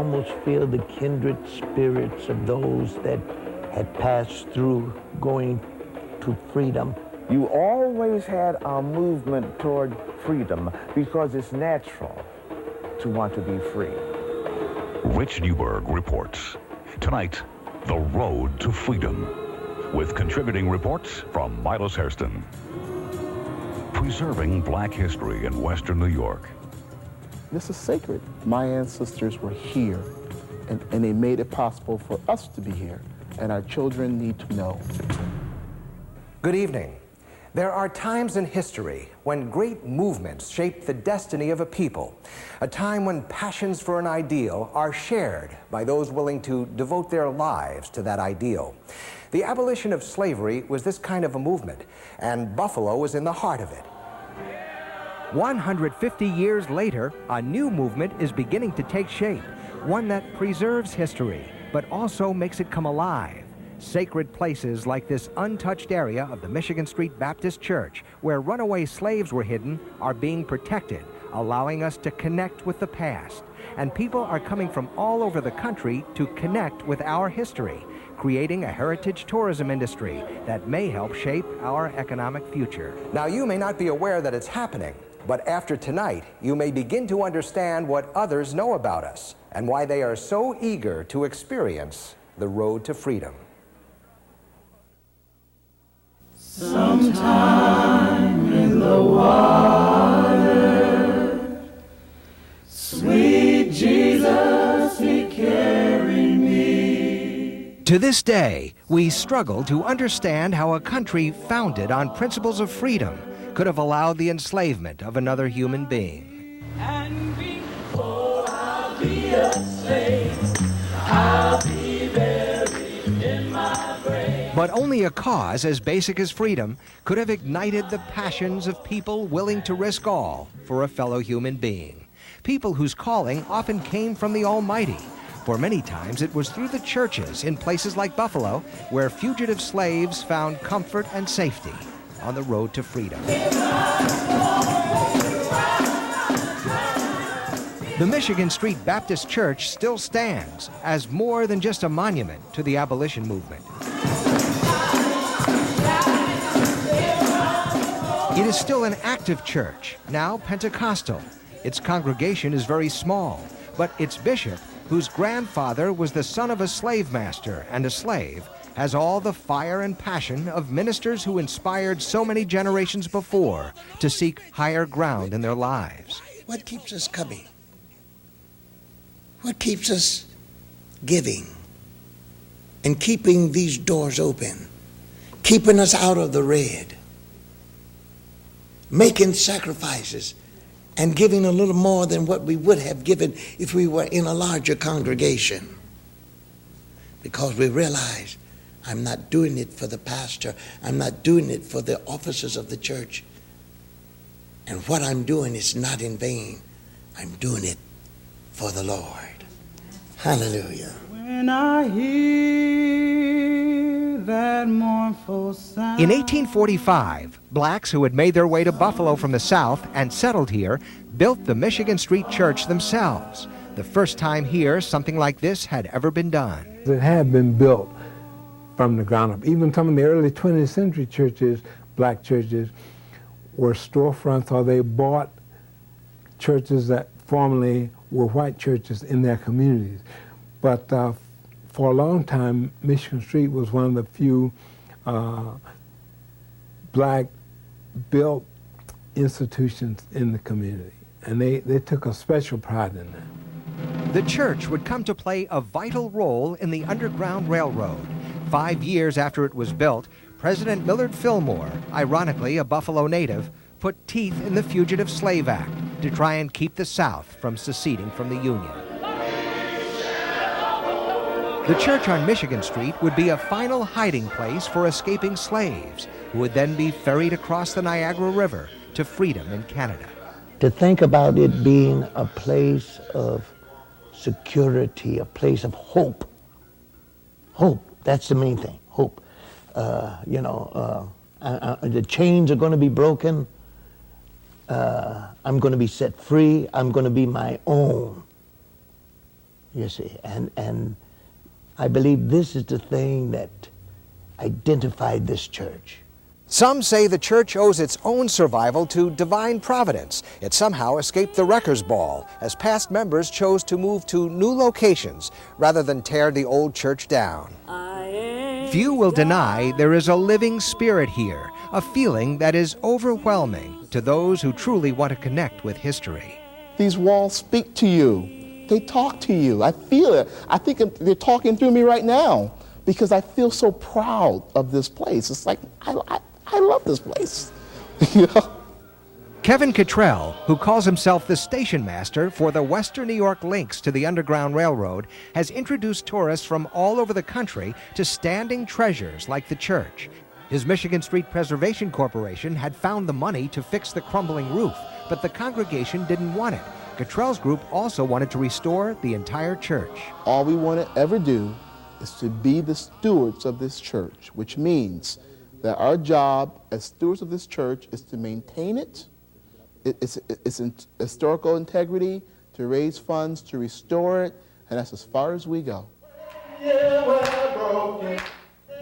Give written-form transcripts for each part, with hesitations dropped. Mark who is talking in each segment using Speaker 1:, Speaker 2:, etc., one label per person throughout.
Speaker 1: almost feel the kindred spirits of those that had passed through going to freedom.
Speaker 2: You always had a movement toward freedom because it's natural to want to be free.
Speaker 3: Rich Newberg reports. Tonight, The Road to Freedom, with contributing reports from Milos Hairston. Preserving Black history in Western New York.
Speaker 4: This is sacred. My ancestors were here, and they made it possible for us to be here, and our children need to know.
Speaker 5: Good evening. There are times in history when great movements shape the destiny of a people, a time when passions for an ideal are shared by those willing to devote their lives to that ideal. The abolition of slavery was this kind of a movement, and Buffalo was in the heart of it.
Speaker 6: 150 years later, a new movement is beginning to take shape, one that preserves history, but also makes it come alive. Sacred places like this untouched area of the Michigan Street Baptist Church, where runaway slaves were hidden, are being protected, allowing us to connect with the past. And people are coming from all over the country to connect with our history, creating a heritage tourism industry that may help shape our economic future.
Speaker 5: Now, you may not be aware that it's happening, but after tonight, you may begin to understand what others know about us and why they are so eager to experience the road to freedom.
Speaker 7: Sometime in the water, sweet Jesus, He carried me.
Speaker 6: To this day, we struggle to understand how a country founded on principles of freedom could have allowed the enslavement of another human being.
Speaker 7: And before I'll be a slave, I'll be buried in my grave.
Speaker 6: But only a cause as basic as freedom could have ignited the passions of people willing to risk all for a fellow human being. People whose calling often came from the Almighty. For many times it was through the churches in places like Buffalo where fugitive slaves found comfort and safety on the road to freedom. The Michigan Street Baptist Church still stands as more than just a monument to the abolition movement. It is still an active church, now Pentecostal. Its congregation is very small, but its bishop, whose grandfather was the son of a slave master and a slave, has all the fire and passion of ministers who inspired so many generations before to seek higher ground in their lives.
Speaker 8: What keeps us coming? What keeps us giving and keeping these doors open, keeping us out of the red, making sacrifices and giving a little more than what we would have given if we were in a larger congregation? Because we realize I'm not doing it for the pastor. I'm not doing it for the officers of the church. And what I'm doing is not in vain. I'm doing it for the Lord. Hallelujah.
Speaker 7: When I hear that mournful sound.
Speaker 6: In 1845, blacks who had made their way to Buffalo from the South and settled here built the Michigan Street Church themselves. The first time here something like this had ever been done.
Speaker 9: It had been built from the ground up. Even some of the early 20th century churches, black churches, were storefronts, or they bought churches that formerly were white churches in their communities. But for a long time, Michigan Street was one of the few black-built institutions in the community, and they took a special pride in that.
Speaker 6: The church would come to play a vital role in the Underground Railroad. 5 years after it was built, President Millard Fillmore, ironically a Buffalo native, put teeth in the Fugitive Slave Act to try and keep the South from seceding from the Union. The church on Michigan Street would be a final hiding place for escaping slaves, who would then be ferried across the Niagara River to freedom in Canada.
Speaker 1: To think about it being a place of security, a place of hope. Hope, that's the main thing, hope. The chains are going to be broken. I'm going to be set free. I'm going to be my own. You see, and I believe this is the thing that identified this church.
Speaker 5: Some say the church owes its own survival to divine providence. It somehow escaped the wrecker's ball as past members chose to move to new locations rather than tear the old church down.
Speaker 6: Few will deny there is a living spirit here, a feeling that is overwhelming to those who truly want to connect with history.
Speaker 4: These walls speak to you. They talk to you. I feel it. I think they're talking through me right now because I feel so proud of this place. It's like, I love this place. You know?
Speaker 6: Kevin Cottrell, who calls himself the station master for the Western New York links to the Underground Railroad, has introduced tourists from all over the country to standing treasures like the church. His Michigan Street Preservation Corporation had found the money to fix the crumbling roof, but the congregation didn't want it. Cottrell's group also wanted to restore the entire church.
Speaker 4: All we want to ever do is to be the stewards of this church, which means that our job as stewards of this church is to maintain it, its historical integrity, to raise funds, to restore it, and that's as far as we go.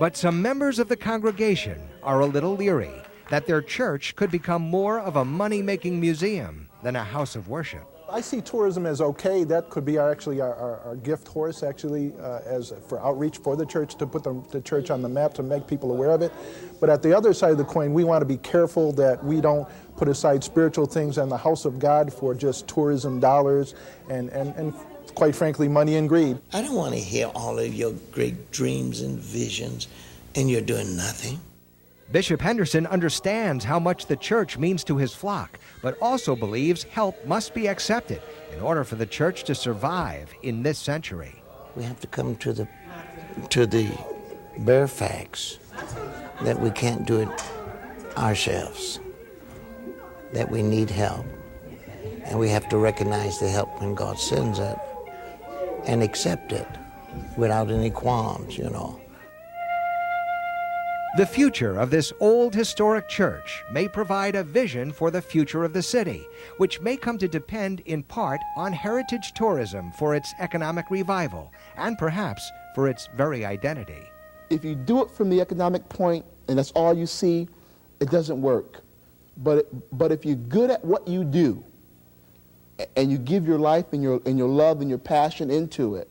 Speaker 6: But some members of the congregation are a little leery that their church could become more of a money-making museum than a house of worship.
Speaker 10: I see tourism as okay. That could be our gift horse, actually, as for outreach for the church, to put the church on the map, to make people aware of it. But at the other side of the coin, we want to be careful that we don't put aside spiritual things and the house of God for just tourism dollars and quite frankly, money and greed.
Speaker 8: I don't want to hear all of your great dreams and visions and you're doing nothing.
Speaker 6: Bishop Henderson understands how much the church means to his flock, but also believes help must be accepted in order for the church to survive in this century.
Speaker 8: We have to come to the bare facts that we can't do it ourselves, that we need help, and we have to recognize the help when God sends it and accept it without any qualms, you know.
Speaker 6: The future of this old historic church may provide a vision for the future of the city, which may come to depend in part on heritage tourism for its economic revival and perhaps for its very identity.
Speaker 4: If you do it from the economic point and that's all you see, it doesn't work. But if you're good at what you do and you give your life and your love and your passion into it,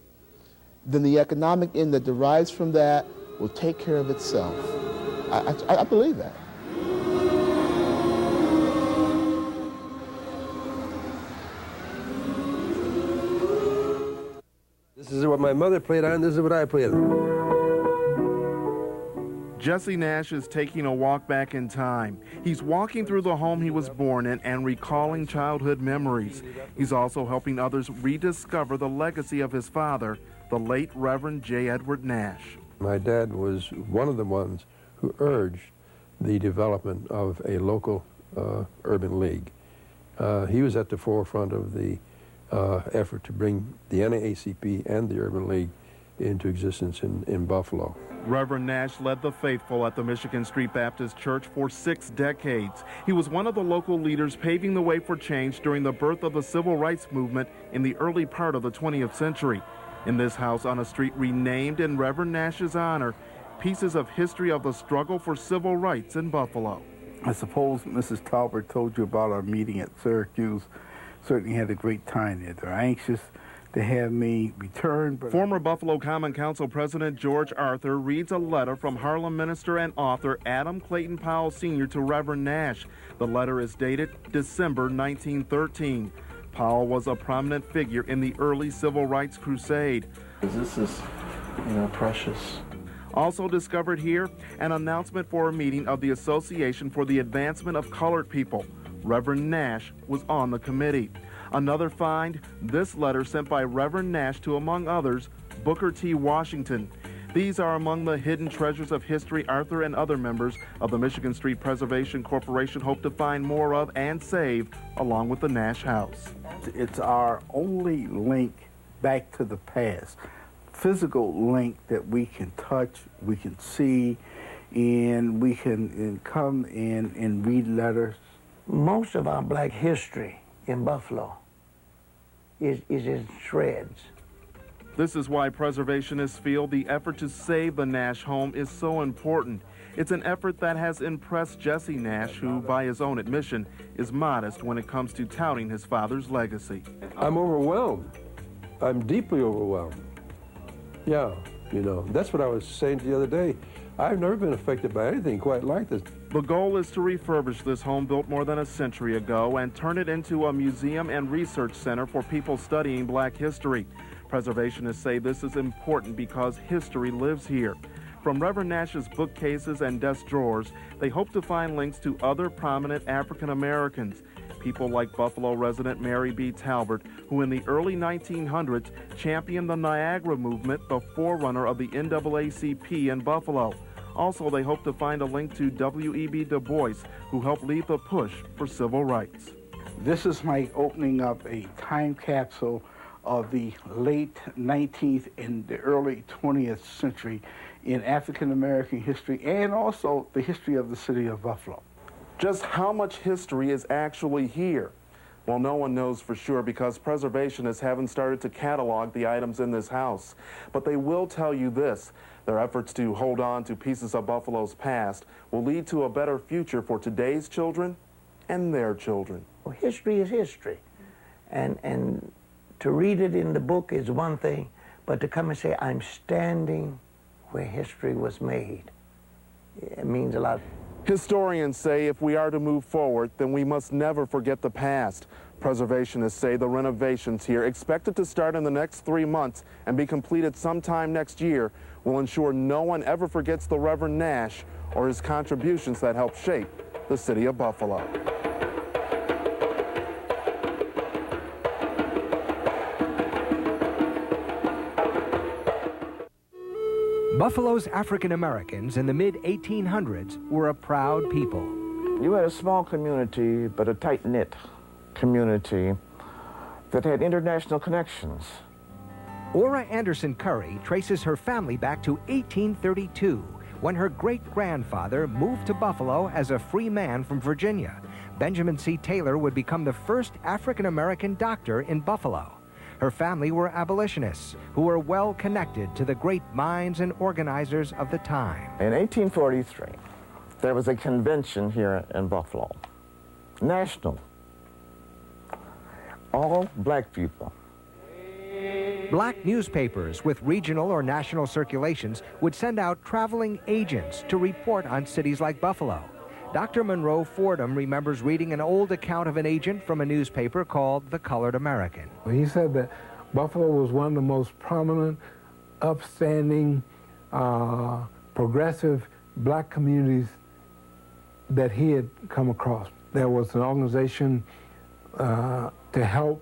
Speaker 4: then the economic end that derives from that will take care of itself. I believe that.
Speaker 11: This is what my mother played on, this is what I played on.
Speaker 12: Jesse Nash is taking a walk back in time. He's walking through the home he was born in and recalling childhood memories. He's also helping others rediscover the legacy of his father, the late Reverend J. Edward Nash.
Speaker 11: My dad was one of the ones who urged the development of a local urban league. He was at the forefront of the effort to bring the NAACP and the Urban League into existence in Buffalo.
Speaker 12: Reverend Nash led the faithful at the Michigan Street Baptist Church for 6 decades. He was one of the local leaders paving the way for change during the birth of the civil rights movement in the early part of the 20th century. In this house on a street renamed in Reverend Nash's honor, pieces of history of the struggle for civil rights in Buffalo.
Speaker 13: I suppose Mrs. Talbert told you about our meeting at Syracuse. Certainly had a great time there. They're anxious to have me return. But
Speaker 12: Former Buffalo Common Council President George Arthur reads a letter from Harlem minister and author Adam Clayton Powell Sr. to Reverend Nash. The letter is dated December 1913. Powell was a prominent figure in the early civil rights crusade.
Speaker 2: This is, precious.
Speaker 12: Also discovered here, an announcement for a meeting of the Association for the Advancement of Colored People. Reverend Nash was on the committee. Another find, this letter sent by Reverend Nash to, among others, Booker T. Washington. These are among the hidden treasures of history Arthur and other members of the Michigan Street Preservation Corporation hope to find more of and save, along with the Nash House.
Speaker 13: it's our only link back to the past. Physical link that we can touch, we can see, and we can come in and read letters.
Speaker 1: Most of our black history in Buffalo is in shreds.
Speaker 12: This is why preservationists feel the effort to save the Nash home is so important. It's an effort that has impressed Jesse Nash, who, by his own admission, is modest when it comes to touting his father's legacy.
Speaker 11: I'm overwhelmed. I'm deeply overwhelmed. Yeah, you know, that's what I was saying the other day. I've never been affected by anything quite like this.
Speaker 12: The goal is to refurbish this home built more than a century ago and turn it into a museum and research center for people studying black history. Preservationists say this is important because history lives here. From Reverend Nash's bookcases and desk drawers, they hope to find links to other prominent African Americans. People like Buffalo resident Mary B. Talbert, who in the early 1900s championed the Niagara movement, the forerunner of the NAACP in Buffalo. Also, they hope to find a link to W.E.B. Du Bois, who helped lead the push for civil rights.
Speaker 13: This is my opening up a time capsule of the late 19th and the early 20th century in African American history and also the history of the city of Buffalo.
Speaker 12: Just how much history is actually here? Well, no one knows for sure because preservationists haven't started to catalog the items in this house. But they will tell you this: their efforts to hold on to pieces of Buffalo's past will lead to a better future for today's children and their children.
Speaker 1: Well, history is history. And to read it in the book is one thing, but to come and say, I'm standing where history was made, it means a lot.
Speaker 12: Historians say if we are to move forward, then we must never forget the past. Preservationists say the renovations here, expected to start in the next 3 months and be completed sometime next year, will ensure no one ever forgets the Reverend Nash or his contributions that helped shape the city of Buffalo.
Speaker 6: Buffalo's African Americans in the mid-1800s were a proud people.
Speaker 2: You had a small community, but a tight-knit community that had international connections.
Speaker 6: Ora Anderson Curry traces her family back to 1832, when her great-grandfather moved to Buffalo as a free man from Virginia. Benjamin C. Taylor would become the first African-American doctor in Buffalo. Her family were abolitionists who were well connected to the great minds and organizers of the time.
Speaker 2: In 1843, there was a convention here in Buffalo, national, all black people.
Speaker 6: Black newspapers with regional or national circulations would send out traveling agents to report on cities like Buffalo. Dr. Monroe Fordham remembers reading an old account of an agent from a newspaper called The Colored American.
Speaker 9: He said that Buffalo was one of the most prominent, upstanding, progressive black communities that he had come across. There was an organization to help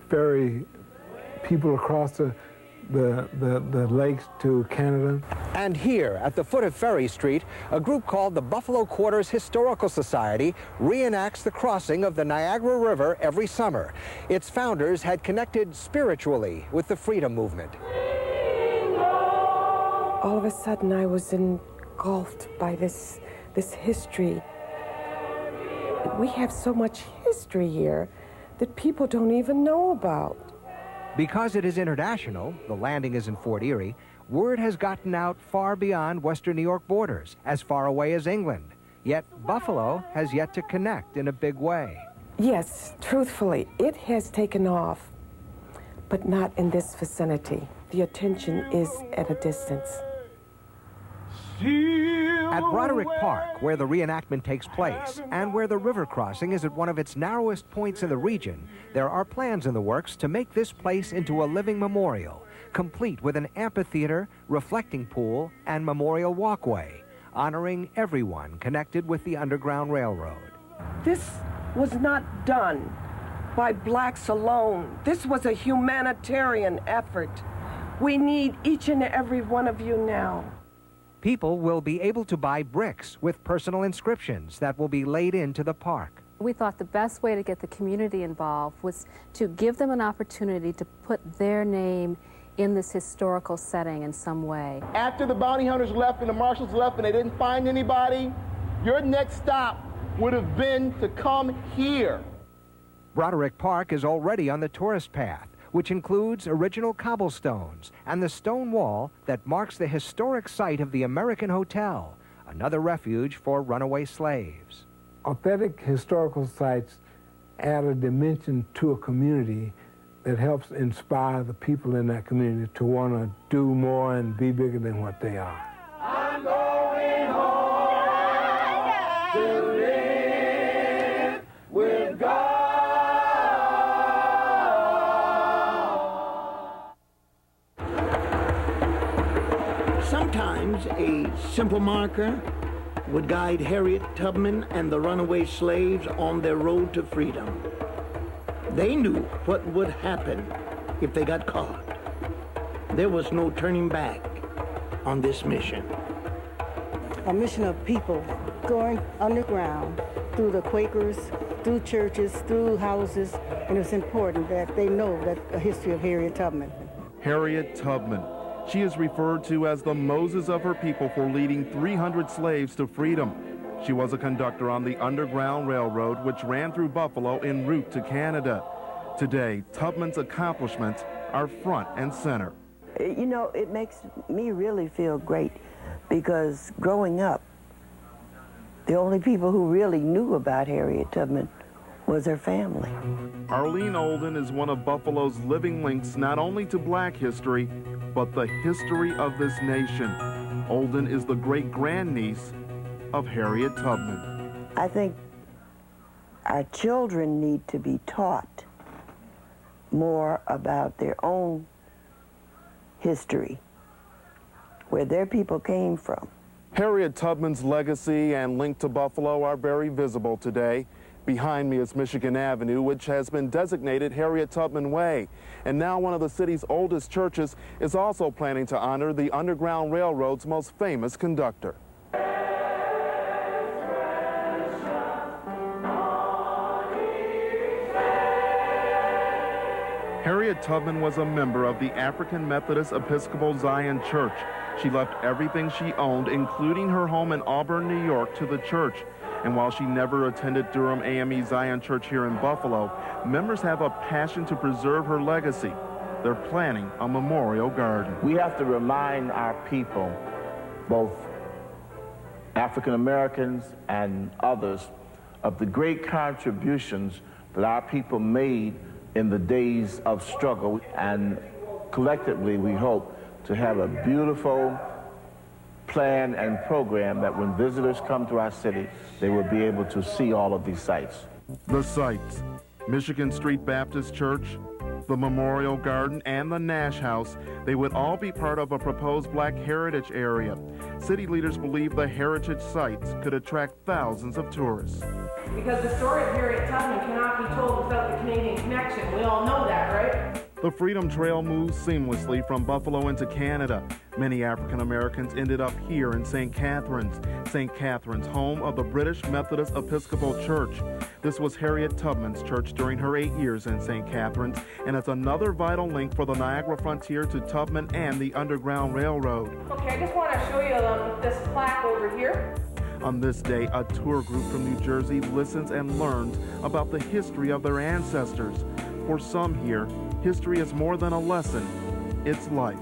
Speaker 9: ferry people across the lakes to Canada.
Speaker 5: And here, at the foot of Ferry Street, a group called the Buffalo Quarters Historical Society reenacts the crossing of the Niagara River every summer. Its founders had connected spiritually with the freedom movement.
Speaker 14: All of a sudden, I was engulfed by this history. We have so much history here that people don't even know about.
Speaker 6: Because it is international, the landing is in Fort Erie, word has gotten out far beyond Western New York borders, as far away as England. Yet Buffalo has yet to connect in a big way.
Speaker 14: Yes, truthfully, it has taken off, but not in this vicinity. The attention is at a distance.
Speaker 6: At Broderick Park, where the reenactment takes place, and where the river crossing is at one of its narrowest points in the region, there are plans in the works to make this place into a living memorial, complete with an amphitheater, reflecting pool, and memorial walkway, honoring everyone connected with the Underground Railroad.
Speaker 14: This was not done by blacks alone. This was a humanitarian effort. We need each and every one of you now.
Speaker 6: People will be able to buy bricks with personal inscriptions that will be laid into the park.
Speaker 15: We thought the best way to get the community involved was to give them an opportunity to put their name in this historical setting in some way.
Speaker 16: After the bounty hunters left and the marshals left and they didn't find anybody, your next stop would have been to come here.
Speaker 6: Broderick Park is already on the tourist path, which includes original cobblestones and the stone wall that marks the historic site of the American Hotel, another refuge for runaway slaves.
Speaker 9: Authentic historical sites add a dimension to a community that helps inspire the people in that community to want to do more and be bigger than what they are.
Speaker 7: I'm going home to live with God.
Speaker 1: Sometimes a simple marker would guide Harriet Tubman and the runaway slaves on their road to freedom. They knew what would happen if they got caught. There was no turning back on this mission.
Speaker 17: A mission of people going underground through the Quakers, through churches, through houses, and it's important that they know that the history of Harriet Tubman.
Speaker 12: Harriet Tubman. She is referred to as the Moses of her people for leading 300 slaves to freedom. She was a conductor on the Underground Railroad, which ran through Buffalo en route to Canada. Today, Tubman's accomplishments are front and center.
Speaker 18: You know, it makes me really feel great because growing up, the only people who really knew about Harriet Tubman was her family.
Speaker 12: Arlene Olden is one of Buffalo's living links not only to black history, but the history of this nation. Olden is the great-grandniece of Harriet Tubman.
Speaker 18: I think our children need to be taught more about their own history, where their people came from.
Speaker 12: Harriet Tubman's legacy and link to Buffalo are very visible today. Behind me is Michigan Avenue, which has been designated Harriet Tubman Way. And now one of the city's oldest churches is also planning to honor the Underground Railroad's most famous conductor. Harriet Tubman was a member of the African Methodist Episcopal Zion Church. She left everything she owned, including her home in Auburn, New York, to the church. And while she never attended Durham AME Zion Church here in Buffalo, members have a passion to preserve her legacy. They're planning a memorial garden.
Speaker 2: We have to remind our people, both African Americans and others, of the great contributions that our people made in the days of struggle. And collectively, we hope to have a beautiful plan and program that when visitors come to our city, they will be able to see all of these sites.
Speaker 12: The sites: Michigan Street Baptist Church, the Memorial Garden, and the Nash House. They would all be part of a proposed Black Heritage area. City leaders believe the heritage sites could attract thousands of tourists.
Speaker 19: Because the story of Harriet Tubman cannot be told without the Canadian connection. We all know that, right?
Speaker 12: The Freedom Trail moves seamlessly from Buffalo into Canada. Many African Americans ended up here in St. Catharines. St. Catharines, home of the British Methodist Episcopal Church. This was Harriet Tubman's church during her 8 years in St. Catharines, and it's another vital link for the Niagara frontier to Tubman and the Underground Railroad.
Speaker 19: Okay, I just want to show you this plaque over here.
Speaker 12: On this day, a tour group from New Jersey listens and learns about the history of their ancestors. For some here, history is more than a lesson, it's life.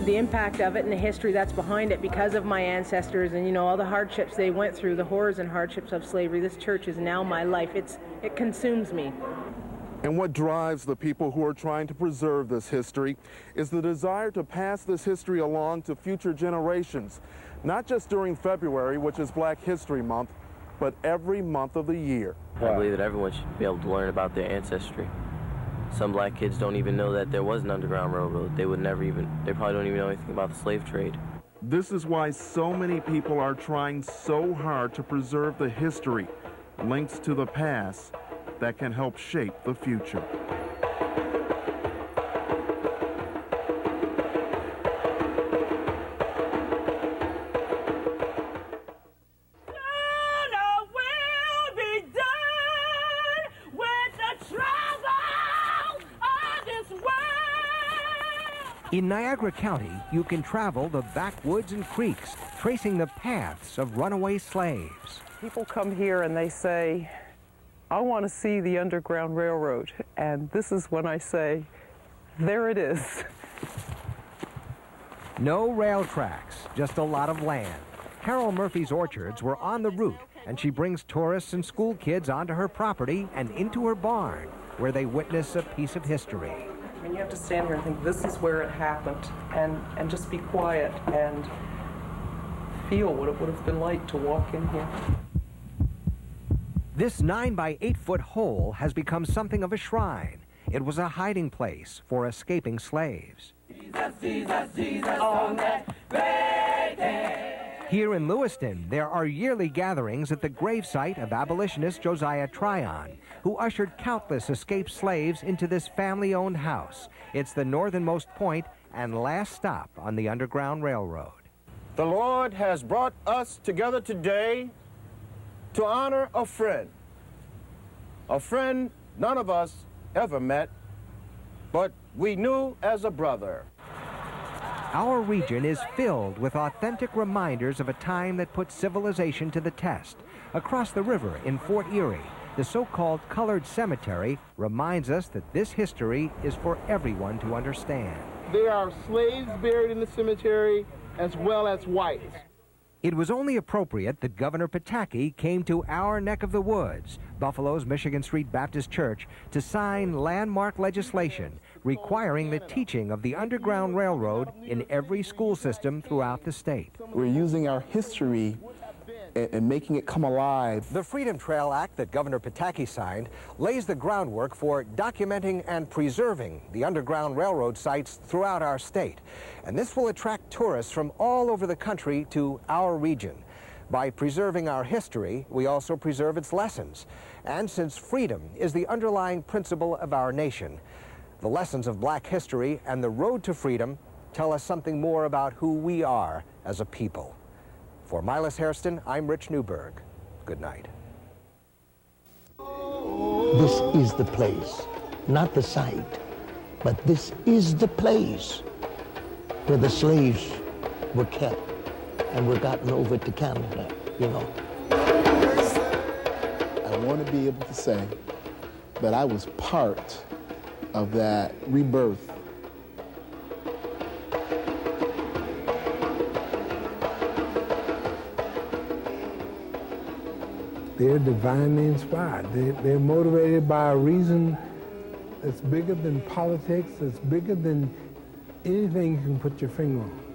Speaker 19: The impact of it and the history that's behind it because of my ancestors and, you know, all the hardships they went through, the horrors and hardships of slavery. This church is now my life. It consumes me.
Speaker 12: And what drives the people who are trying to preserve this history is the desire to pass this history along to future generations, not just during February, which is Black History Month, but every month of the year.
Speaker 20: I believe that everyone should be able to learn about their ancestry. Some black kids don't even know that there was an Underground Railroad. They probably don't even know anything about the slave trade.
Speaker 12: This is why so many people are trying so hard to preserve the history, links to the past that can help shape the future.
Speaker 6: In Niagara County, you can travel the backwoods and creeks, tracing the paths of runaway slaves.
Speaker 21: People come here and they say, I want to see the Underground Railroad. And this is when I say, there it is.
Speaker 6: No rail tracks, just a lot of land. Carol Murphy's orchards were on the route, and she brings tourists and school kids onto her property and into her barn, where they witness a piece of history.
Speaker 21: I mean, you have to stand here and think, this is where it happened, and just be quiet and feel what it would have been like to walk in here.
Speaker 6: This 9 by 8 foot hole has become something of a shrine. It was a hiding place for escaping slaves.
Speaker 7: Jesus, Jesus, Jesus on that great day.
Speaker 6: Here in Lewiston, there are yearly gatherings at the gravesite of abolitionist Josiah Tryon, who ushered countless escaped slaves into this family-owned house. It's the northernmost point and last stop on the Underground Railroad.
Speaker 22: The Lord has brought us together today to honor a friend none of us ever met, but we knew as a brother.
Speaker 6: Our region is filled with authentic reminders of a time that put civilization to the test. Across the river in Fort Erie, the so-called colored cemetery reminds us that this history is for everyone to understand.
Speaker 16: There are slaves buried in the cemetery as well as whites.
Speaker 6: It was only appropriate that Governor Pataki came to our neck of the woods, Buffalo's Michigan Street Baptist Church, to sign landmark legislation requiring the teaching of the Underground Railroad in every school system throughout the state.
Speaker 4: We're using our history and making it come alive.
Speaker 5: The Freedom Trail Act that Governor Pataki signed lays the groundwork for documenting and preserving the Underground Railroad sites throughout our state. And this will attract tourists from all over the country to our region. By preserving our history, we also preserve its lessons. And since freedom is the underlying principle of our nation, the lessons of black history and the road to freedom tell us something more about who we are as a people. For Milas Hairston, I'm Rich Newberg. Good night.
Speaker 8: This is the place, not the site, but this is the place where the slaves were kept and were gotten over to Canada, you know.
Speaker 4: I want to be able to say that I was part of that rebirth.
Speaker 9: They're divinely inspired. They're motivated by a reason that's bigger than politics, that's bigger than anything you can put your finger on.